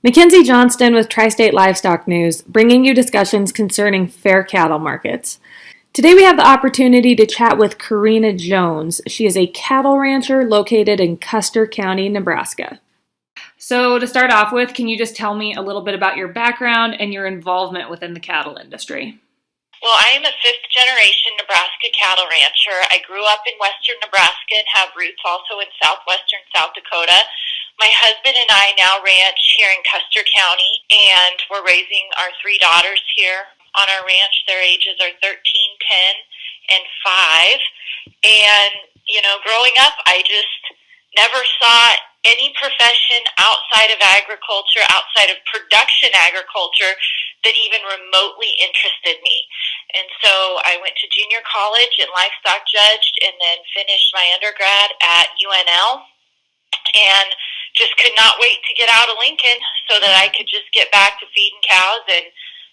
Mackenzie Johnston with Tri-State Livestock News, bringing you discussions concerning fair cattle markets. Today we have the opportunity to chat with Karina Jones. She is a cattle rancher located in Custer County, Nebraska. So to start off with, can you just tell me a little bit about your background and your involvement within the cattle industry? Well, I am a fifth-generation Nebraska cattle rancher. I grew up in western Nebraska and have roots also in southwestern South Dakota. My husband and I now ranch here in Custer County, and we're raising our three daughters here on our ranch. Their ages are 13, 10, and 5. And, growing up, I just never saw any profession outside of agriculture, outside of production agriculture, that even remotely interested me. And so I went to junior college and livestock judged and then finished my undergrad at UNL and just could not wait to get out of Lincoln so that I could just get back to feeding cows and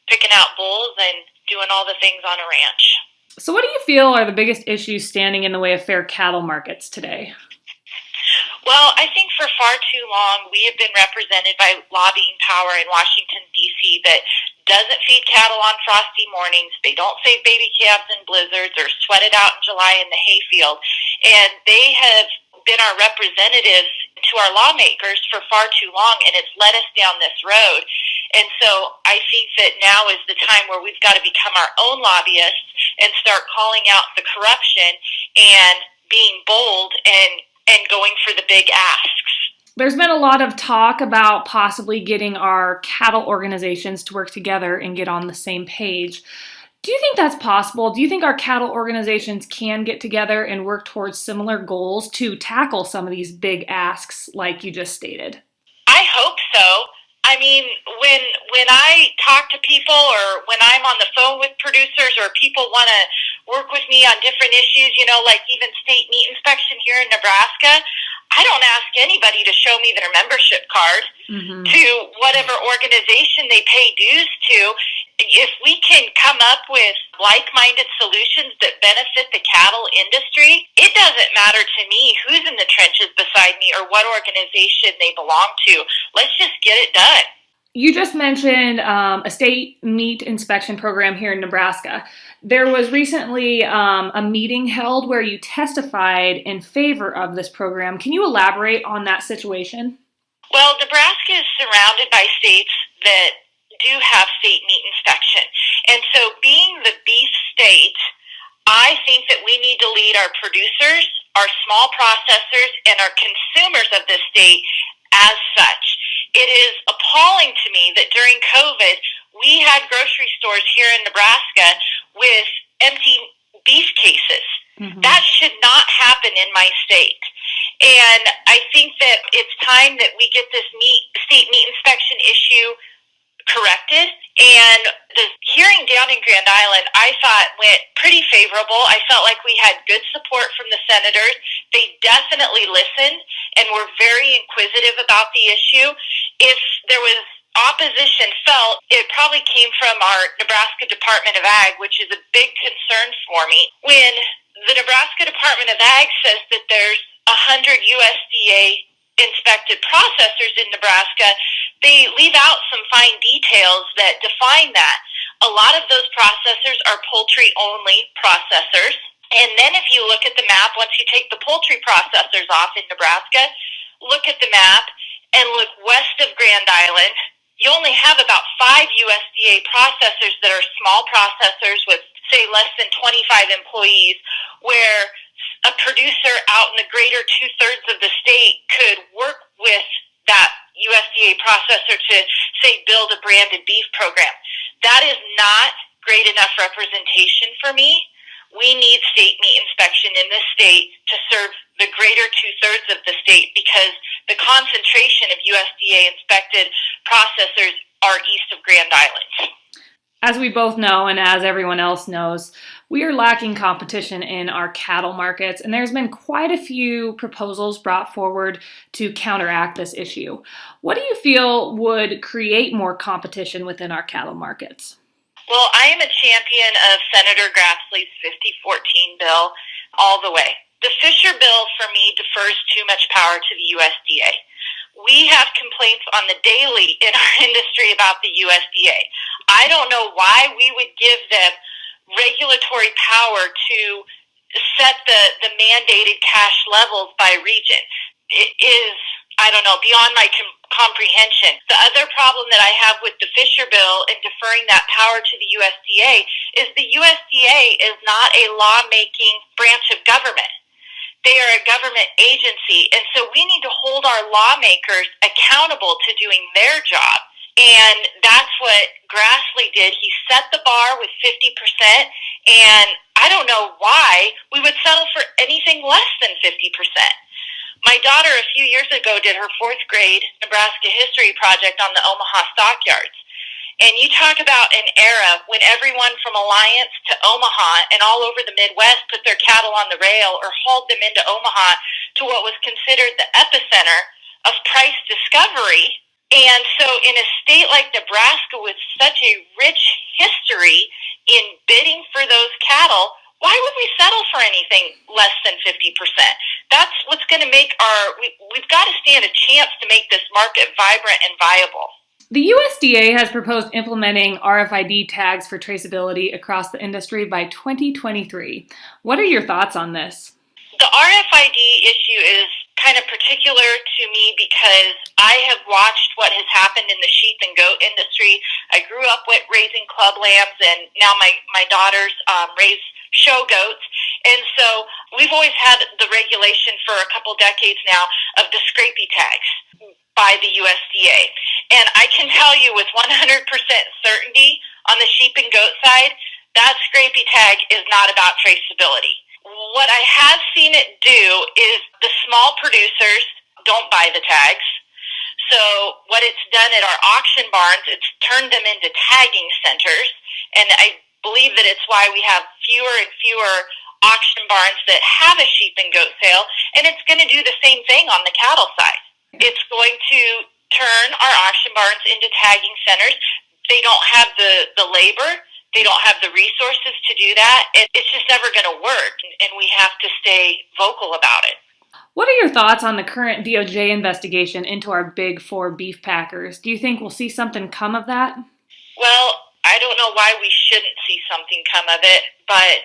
picking out bulls and doing all the things on a ranch. So what do you feel are the biggest issues standing in the way of fair cattle markets today? Well, I think for far too long we have been represented by lobbying power in Washington, D.C. that doesn't feed cattle on frosty mornings. They don't save baby calves in blizzards or sweat it out in July in the hayfield. And they have been our representatives to our lawmakers for far too long, and it's led us down this road. And so I think that now is the time where we've got to become our own lobbyists and start calling out the corruption and being bold and going for the big asks. There's been a lot of talk about possibly getting our cattle organizations to work together and get on the same page. Do you think that's possible? Do you think our cattle organizations can get together and work towards similar goals to tackle some of these big asks like you just stated? I hope so. I mean, when I talk to people or when I'm on the phone with producers or people want to work with me on different issues, like even state meat inspection here in Nebraska, I don't ask anybody to show me their membership card to whatever organization they pay dues to. If we can come up with like-minded solutions that benefit the cattle industry, it doesn't matter to me who's in the trenches beside me or what organization they belong to. Let's just get it done. You just mentioned a state meat inspection program here in Nebraska. There was recently a meeting held where you testified in favor of this program. Can you elaborate on that situation? Well, Nebraska is surrounded by states that do have state meat inspection. And so being the beef state, I think that we need to lead our producers, our small processors, and our consumers of this state as such. It is appalling to me that during COVID, we had grocery stores here in Nebraska with empty beef cases. That should not happen in my state. And I think that it's time that we get this state meat inspection issue corrected. And the hearing down in Grand Island, I thought went pretty favorable. I felt like we had good support from the senators. They definitely listened and were very inquisitive about the issue. If there was opposition felt, it probably came from our Nebraska Department of Ag, which is a big concern for me. When the Nebraska Department of Ag says that there's 100 USDA inspected processors in Nebraska, they leave out some fine details that define that. A lot of those processors are poultry-only processors. And then if you look at the map, once you take the poultry processors off in Nebraska, look at the map and look west of Grand Island, you only have about 5 USDA processors that are small processors with, say, less than 25 employees, where a producer out in the greater two-thirds of the state could work with that USDA processor to, say, build a branded beef program. That is not great enough representation for me. We need state meat inspection in this state to serve the greater two-thirds of the state because the concentration of USDA-inspected processors are east of Grand Island. As we both know, and as everyone else knows, we are lacking competition in our cattle markets, and there's been quite a few proposals brought forward to counteract this issue. What do you feel would create more competition within our cattle markets? Well, I am a champion of Senator Grassley's 5014 bill all the way. The Fisher bill, for me, defers too much power to the USDA. We have complaints on the daily in our industry about the USDA. I don't know why we would give them regulatory power to set the mandated cash levels by region. It is, I don't know, beyond my comprehension. The other problem that I have with the Fisher bill and deferring that power to the USDA is the USDA is not a lawmaking branch of government. They are a government agency, and so we need to hold our lawmakers accountable to doing their job. And that's what Grassley did. He set the bar with 50%, and I don't know why we would settle for anything less than 50%. My daughter a few years ago did her 4th grade Nebraska history project on the Omaha stockyards. And you talk about an era when everyone from Alliance to Omaha and all over the Midwest put their cattle on the rail or hauled them into Omaha to what was considered the epicenter of price discovery. And so in a state like Nebraska with such a rich history in bidding for those cattle, why would we settle for anything less than 50%? That's what's going to make we've got to stand a chance to make this market vibrant and viable. The USDA has proposed implementing RFID tags for traceability across the industry by 2023. What are your thoughts on this? The RFID issue is kind of particular to me because I have watched what has happened in the sheep and goat industry. I grew up with raising club lambs, and now my daughters raise show goats. And so we've always had the regulation for a couple decades now of the scrapie tags by the USDA. And I can tell you with 100% certainty on the sheep and goat side, that scrapie tag is not about traceability. What I have seen it do is the small producers don't buy the tags. So what it's done at our auction barns, it's turned them into tagging centers. And I believe that it's why we have fewer and fewer auction barns that have a sheep and goat sale. And it's going to do the same thing on the cattle side. It's going to turn our auction barns into tagging centers. They don't have the labor. They don't have the resources to do that. It's just never going to work, and we have to stay vocal about it. What are your thoughts on the current DOJ investigation into our big 4 beef packers? Do you think we'll see something come of that? Well, I don't know why we shouldn't see something come of it, but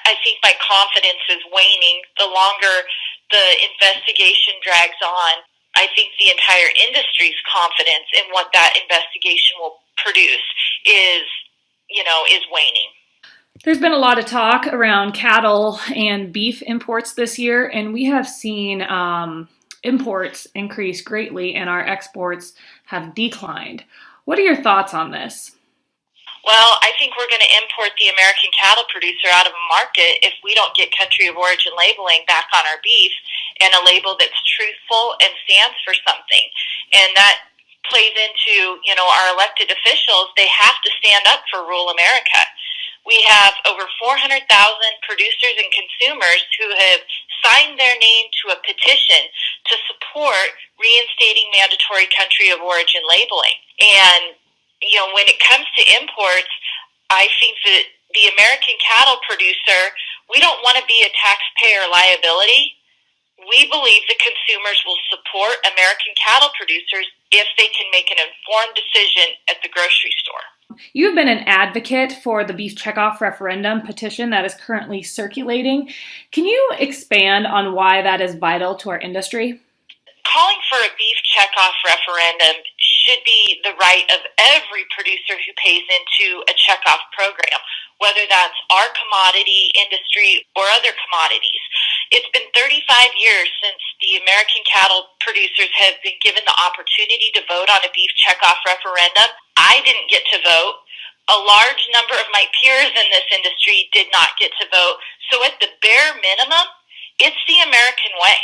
I think my confidence is waning the longer the investigation drags on. I think the entire industry's confidence in what that investigation will produce is waning. There's been a lot of talk around cattle and beef imports this year, and we have seen imports increase greatly and our exports have declined. What are your thoughts on this? Well, I think we're going to import the American cattle producer out of a market if we don't get country of origin labeling back on our beef and a label that's truthful and stands for something. And that plays into, our elected officials. They have to stand up for rural America. We have over 400,000 producers and consumers who have signed their name to a petition to support reinstating mandatory country of origin labeling. And when it comes to imports, I think that the American cattle producer, we don't want to be a taxpayer liability. We believe the consumers will support American cattle producers if they can make an informed decision at the grocery store. You've been an advocate for the beef checkoff referendum petition that is currently circulating. Can you expand on why that is vital to our industry? Calling for a beef checkoff referendum should be the right of every producer who pays into a checkoff program, whether that's our commodity industry or other commodities. It's been 35 years since the American cattle producers have been given the opportunity to vote on a beef checkoff referendum. I didn't get to vote. A large number of my peers in this industry did not get to vote. So at the bare minimum, it's the American way.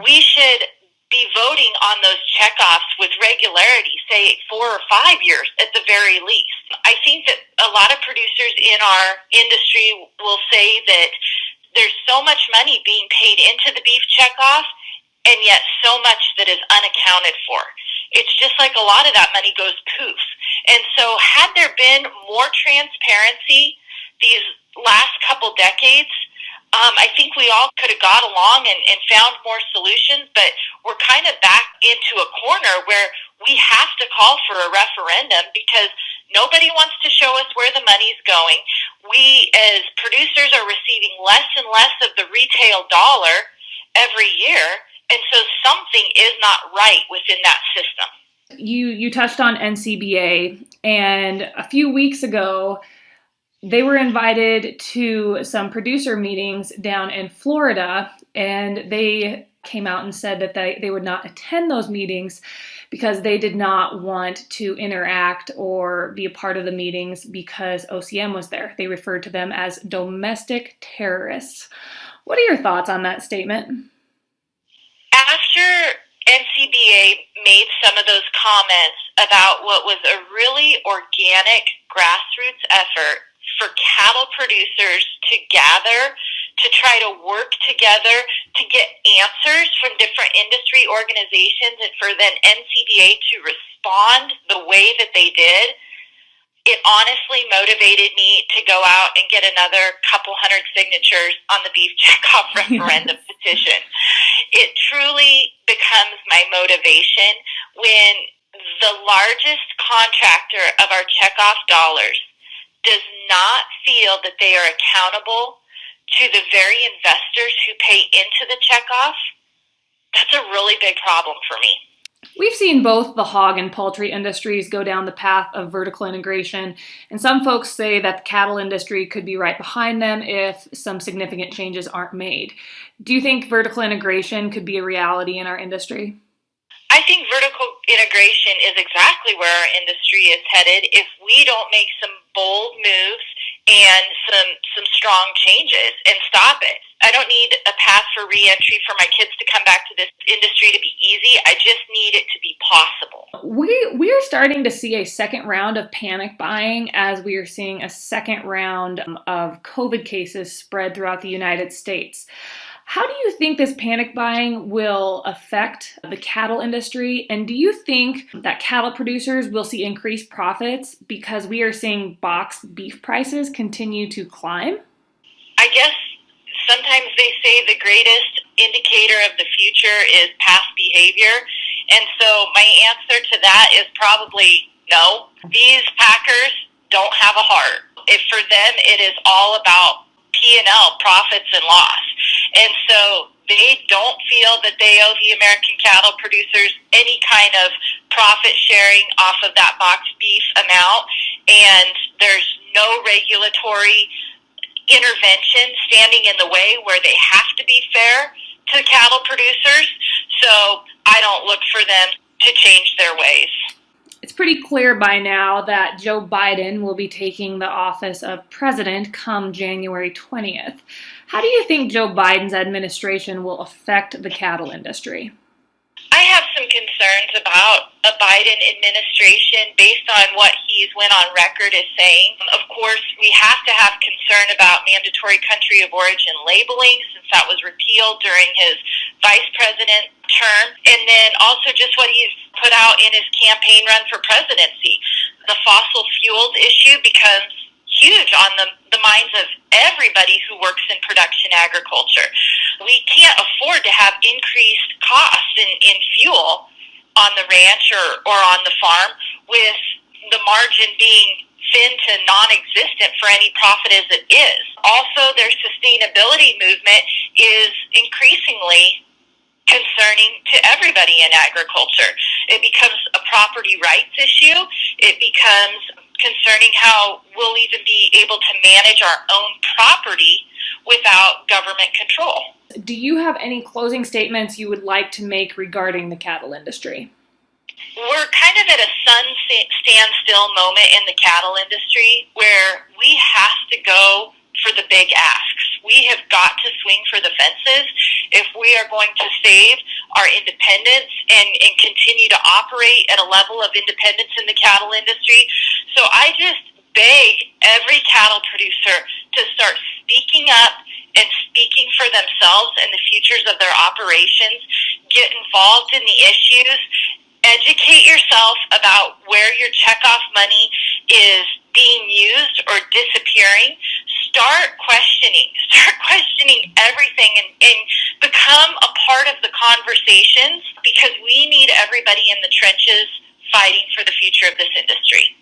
We should be voting on those checkoffs with regularity, say 4 or 5 years at the very least. I think that a lot of producers in our industry will say that there's so much money being paid into the beef checkoff and yet so much that is unaccounted for. It's just like a lot of that money goes poof. And so had there been more transparency these last couple decades, I think we all could have got along and found more solutions, but we're kind of back into a corner where we have to call for a referendum because nobody wants to show us where the money's going. We, as producers, are receiving less and less of the retail dollar every year, and so something is not right within that system. You touched on NCBA, and a few weeks ago, they were invited to some producer meetings down in Florida, and they came out and said that they would not attend those meetings because they did not want to interact or be a part of the meetings because OCM was there. They referred to them as domestic terrorists. What are your thoughts on that statement? After NCBA made some of those comments about what was a really organic grassroots effort for cattle producers to gather, to try to work together, to get answers from different industry organizations, and for then NCBA to respond the way that they did, it honestly motivated me to go out and get another couple hundred signatures on the beef checkoff referendum petition. It truly becomes my motivation when the largest contractor of our checkoff dollars does not feel that they are accountable to the very investors who pay into the checkoff. That's a really big problem for me. We've seen both the hog and poultry industries go down the path of vertical integration, and some folks say that the cattle industry could be right behind them if some significant changes aren't made. Do you think vertical integration could be a reality in our industry? I think vertical integration is exactly where our industry is headed if we don't make some bold moves and some strong changes and stop it. I don't need a path for reentry for my kids to come back to this industry to be easy. I just need it to be possible. We are starting to see a second round of panic buying as we are seeing a second round of COVID cases spread throughout the United States. How do you think this panic buying will affect the cattle industry? And do you think that cattle producers will see increased profits because we are seeing boxed beef prices continue to climb? I guess sometimes they say the greatest indicator of the future is past behavior. And so my answer to that is probably no. These packers don't have a heart. If for them it is all about P&L, profits and loss. And so they don't feel that they owe the American cattle producers any kind of profit sharing off of that boxed beef amount. And there's no regulatory intervention standing in the way where they have to be fair to cattle producers. So I don't look for them to change their ways. It's pretty clear by now that Joe Biden will be taking the office of president come January 20th. How do you think Joe Biden's administration will affect the cattle industry? I have some concerns about a Biden administration based on what he's went on record as saying. Of course, we have to have concern about mandatory country of origin labeling since that was repealed during his vice president term. And then also just what he's put out in his campaign run for presidency. The fossil fuels issue becomes huge on the minds of everybody who works in production agriculture. We can't afford to have increased costs in fuel on the ranch or on the farm with the margin being thin to non-existent for any profit as it is. Also, their sustainability movement is increasingly concerning to everybody in agriculture. It becomes a property rights issue. It becomes concerning how we'll even be able to manage our own property without government control. Do you have any closing statements you would like to make regarding the cattle industry? We're kind of at a standstill moment in the cattle industry where we have to go for the big asks. We have got to swing for the fences if we are going to save our independence and continue to operate at a level of independence in the cattle industry. So I just beg every cattle producer to start speaking up and speaking for themselves and the futures of their operations. Get involved in the issues. Educate yourself about where your checkoff money is being used or disappearing. start questioning everything and become a part of the conversations, because we need everybody in the trenches fighting for the future of this industry.